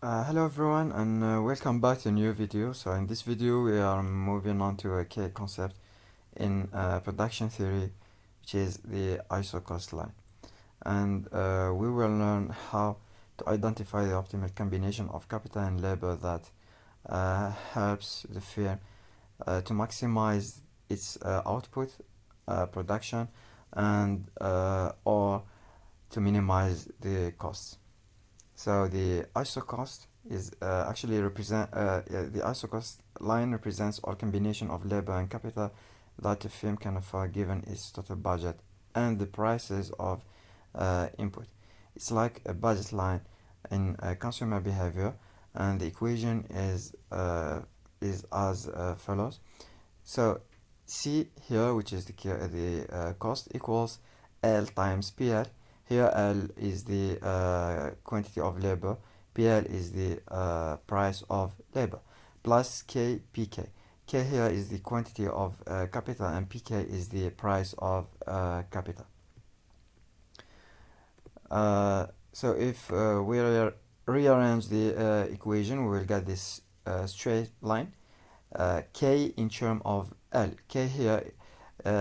Hello everyone and welcome back to a new video. So in this video we are moving on to a key concept in production theory, which is the isocost line, and we will learn how to identify the optimal combination of capital and labor that helps the firm to maximize its output, production, and or to minimize the costs. So the isocost is actually the isocost line represents all combination of labor and capital that a firm can afford given its total budget and the prices of input. It's like a budget line in consumer behavior, and the equation is as follows. So C here, which is the cost, equals L times PL. Here L is the quantity of labor, PL is the price of labor, plus K PK. K here is the quantity of capital, and PK is the price of capital. So if we rearrange the equation, we will get this straight line. K in term of L. K here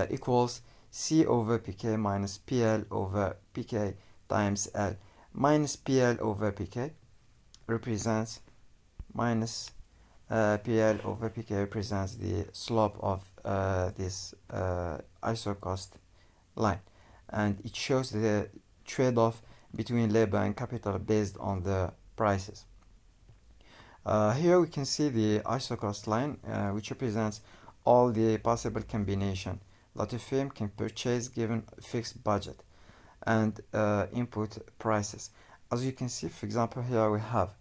equals C over PK minus PL over PK times L. Minus PL over PK represents PL over PK represents the slope of this isocost line, and it shows the trade-off between labor and capital based on the prices. Here we can see the isocost line, which represents all the possible combination that a firm can purchase given fixed budget and input prices. As you can see, for example, here we have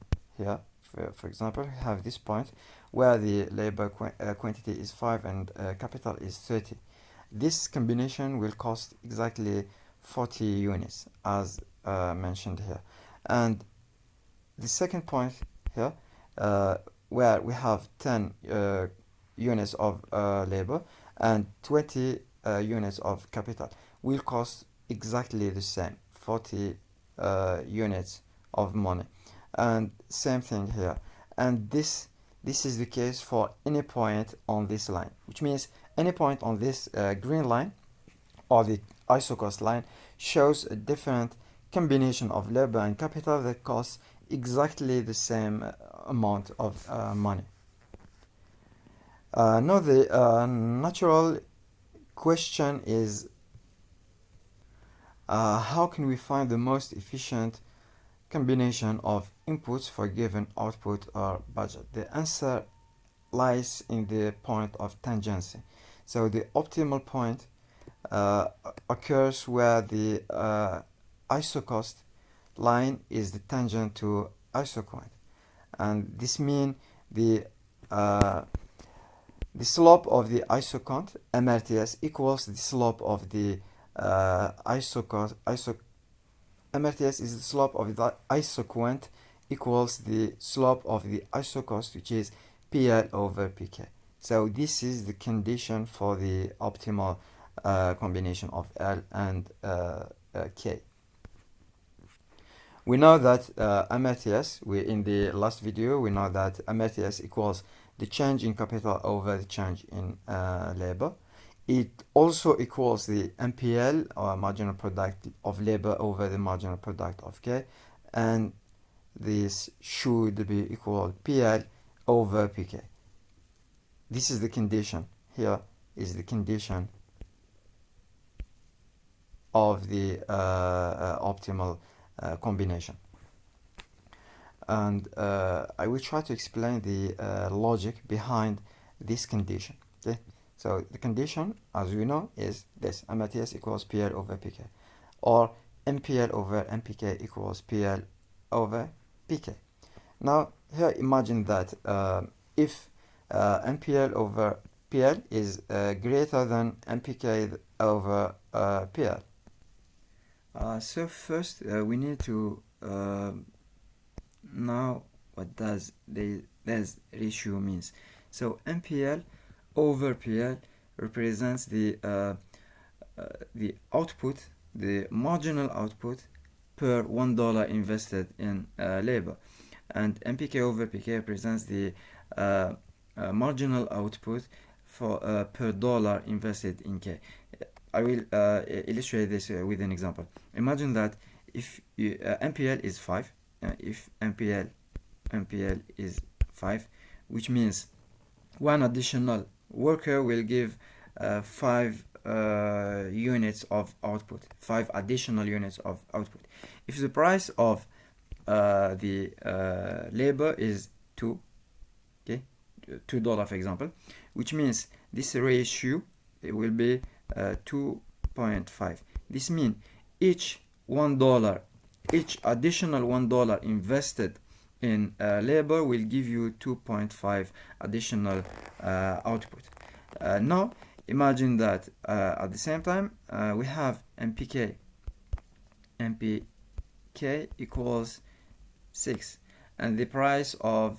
this point where the labor quantity is 5 and capital is 30. This combination will cost exactly 40 units as mentioned here. And the second point here, where we have 10 units of labor and 20 units of capital, will cost exactly the same, 40 units of money. And same thing here. And this is the case for any point on this line, which means any point on this green line or the isocost line shows a different combination of labor and capital that costs exactly the same amount of money. Now the natural question is, how can we find the most efficient combination of inputs for given output or budget? The answer lies in the point of tangency. So the optimal point occurs where the isocost line is the tangent to isoquant, and this means the slope of the isoquant MRTS equals the slope of the isocost. MRTS is the slope of the isoquant equals the slope of the isocost, which is PL over PK. So this is the condition for the optimal combination of L and K. We know that MRTS, in the last video, we know that MRTS equals the change in capital over the change in labor. It also equals the MPL, or marginal product of labor, over the marginal product of K, and this should be equal PL over PK. This is the condition. Here is the condition of the optimal combination. And I will try to explain the logic behind this condition. Okay? So the condition, as we know, is this: MRTS equals PL over PK, or MPL over MPK equals PL over PK. Now here imagine that if MPL over PL is greater than MPK over PL. So first we need to know what does this ratio means. So MPL over PL represents the output, the marginal output per $1 invested in labor, and MPK over PK represents the marginal output for per dollar invested in K. I will illustrate this with an example. Imagine that if MPL is 5, if MPL is 5, which means one additional worker will give 5 units of output, 5 additional units of output. If the price of the labor is 2, okay, $2 for example, which means this ratio it will be 2.5. This means each additional $1 invested in labor will give you 2.5 additional output. Now imagine that at the same time we have MPK equals 6 and the price of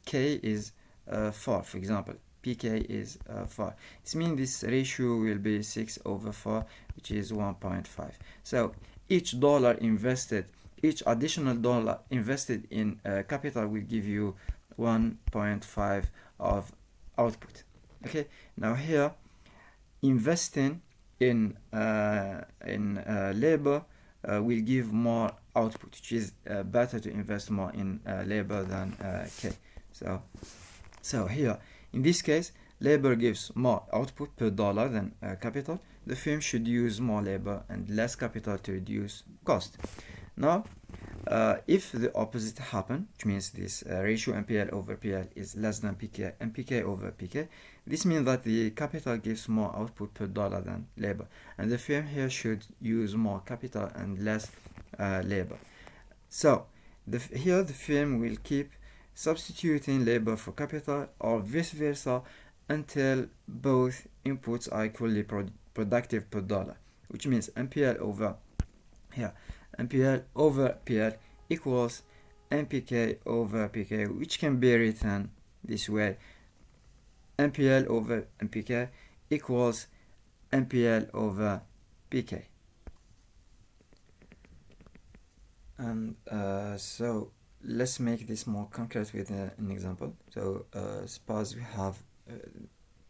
K is 4, for example. PK is 4. This means this ratio will be 6 over 4, which is 1.5. So each additional dollar invested in capital will give you 1.5 of output. Okay, now here investing in labor will give more output, which is better to invest more in labor than K. So here in this case labor gives more output per dollar than capital. The firm should use more labor and less capital to reduce cost. Now if the opposite happen, which means this ratio MPL over PL is less than MPK over PK, this means that the capital gives more output per dollar than labor, and the firm here should use more capital and less labor. So here the firm will keep substituting labor for capital or vice versa until both inputs are equally productive per dollar, which means MPL over PL equals MPK over PK, which can be written this way: MPL over MPK equals MPL over PK. And so let's make this more concrete with an example. So suppose we have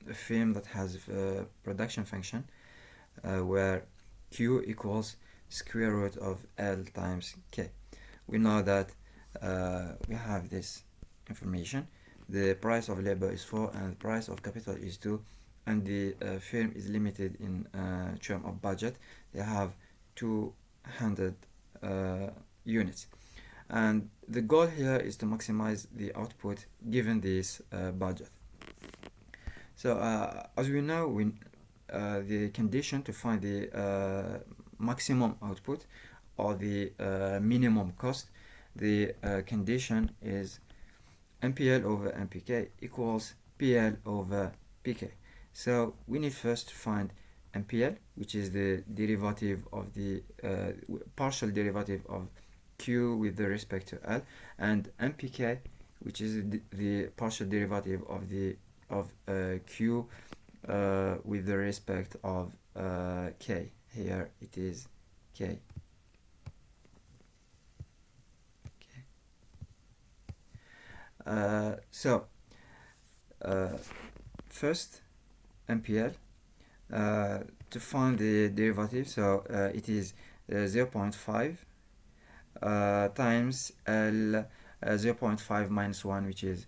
a firm that has a production function where Q equals square root of L times K. We know that we have this information. The price of labor is 4 and the price of capital is 2, and the firm is limited in term of budget. They have 200 units, and the goal here is to maximize the output given this budget. So as we know, the condition to find the maximum output or the minimum cost, the condition is MPL over MPK equals PL over PK. So we need first to find MPL, which is the derivative of the partial derivative of Q with the respect to L, and MPK, which is the partial derivative of Q with the respect of K. Here it is K. So first MPL, to find the derivative, so it is 0.5 times L 0.5 minus 1, which is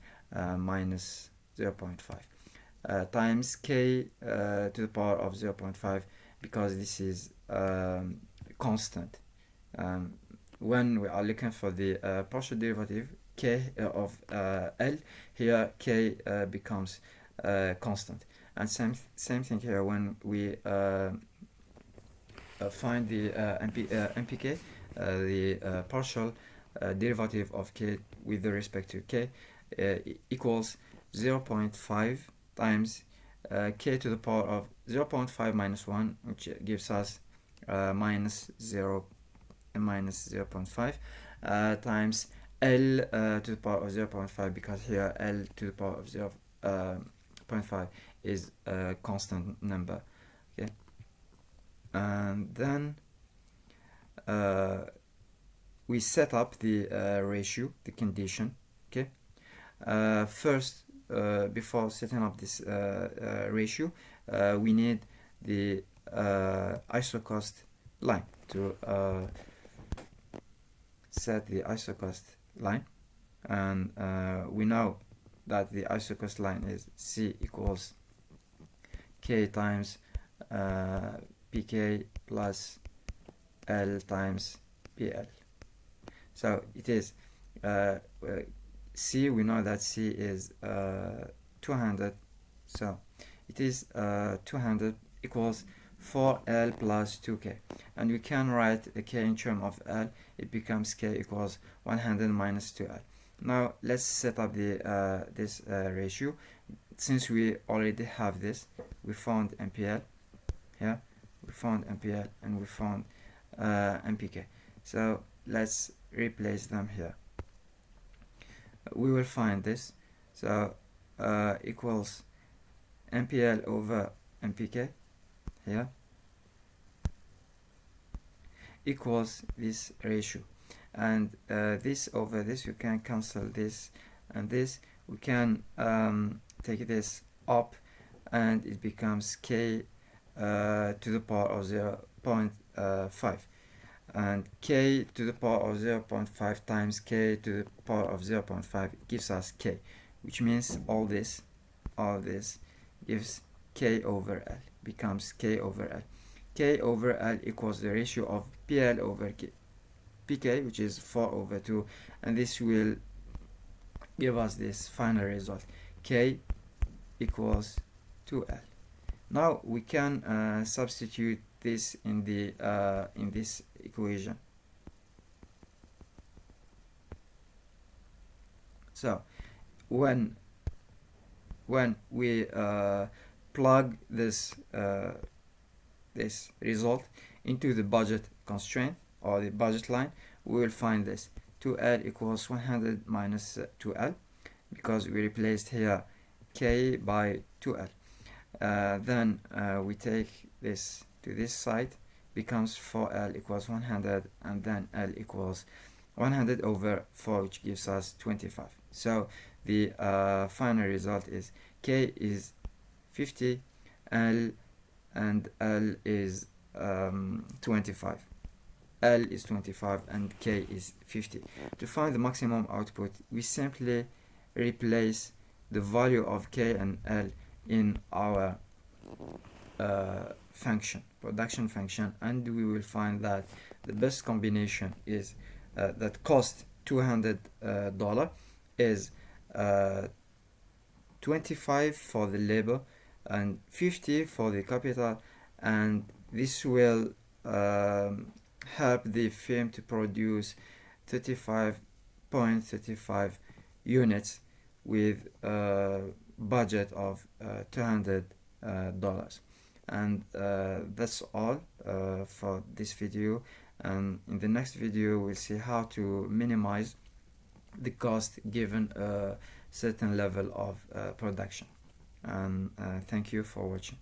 minus 0.5 times K to the power of 0.5, because this is constant. When we are looking for the partial derivative K of L, here K becomes constant. And same thing here when we find the MPK, the partial derivative of K with the respect to K equals 0.5 times K to the power of 0.5 minus 1, which gives us minus 0.5 times L to the power of 0.5, because here L to the power of 0.5 is a constant number. Okay, and then we set up the ratio, the condition. Okay. First, before setting up this ratio, we need the isocost line to set the isocost line, and we know that the isocost line is C equals K times PK plus L times PL. So it is C, we know that C is 200, so it is 200 equals 4L plus 2K, and we can write a K in terms of L. It becomes K equals 100 minus 2L. Now let's set up the this ratio. Since we already have this, we found MPL here, we found MPL, and we found MPK. So let's replace them here. We will find this, so equals MPL over MPK here equals this ratio, and this over this, you can cancel this and this. We can take this up, and it becomes K to the power of 0.5, and K to the power of 0.5 times K to the power of 0.5 gives us K, which means all this gives K over L, becomes K over L. K over L equals the ratio of PL over PK, which is 4 over 2, and this will give us this final result, K equals 2L. Now we can substitute this in the in this equation. So when we plug this this result into the budget constraint or the budget line, we will find this 2L equals 100 minus 2L, because we replaced here K by 2L. Then we take this to this side, becomes 4L equals 100, and then L equals 100 over 4, which gives us 25. So the final result is K is 50, and L is 25. L is 25 and K is 50. To find the maximum output, we simply replace the value of K and L in our function, production function, and we will find that the best combination is that cost $200 is 25 for the labor and 50 for the capital, and this will help the firm to produce 35.35 units with a budget of $200. And that's all for this video, and in the next video we'll see how to minimize the cost given a certain level of production. And thank you for watching.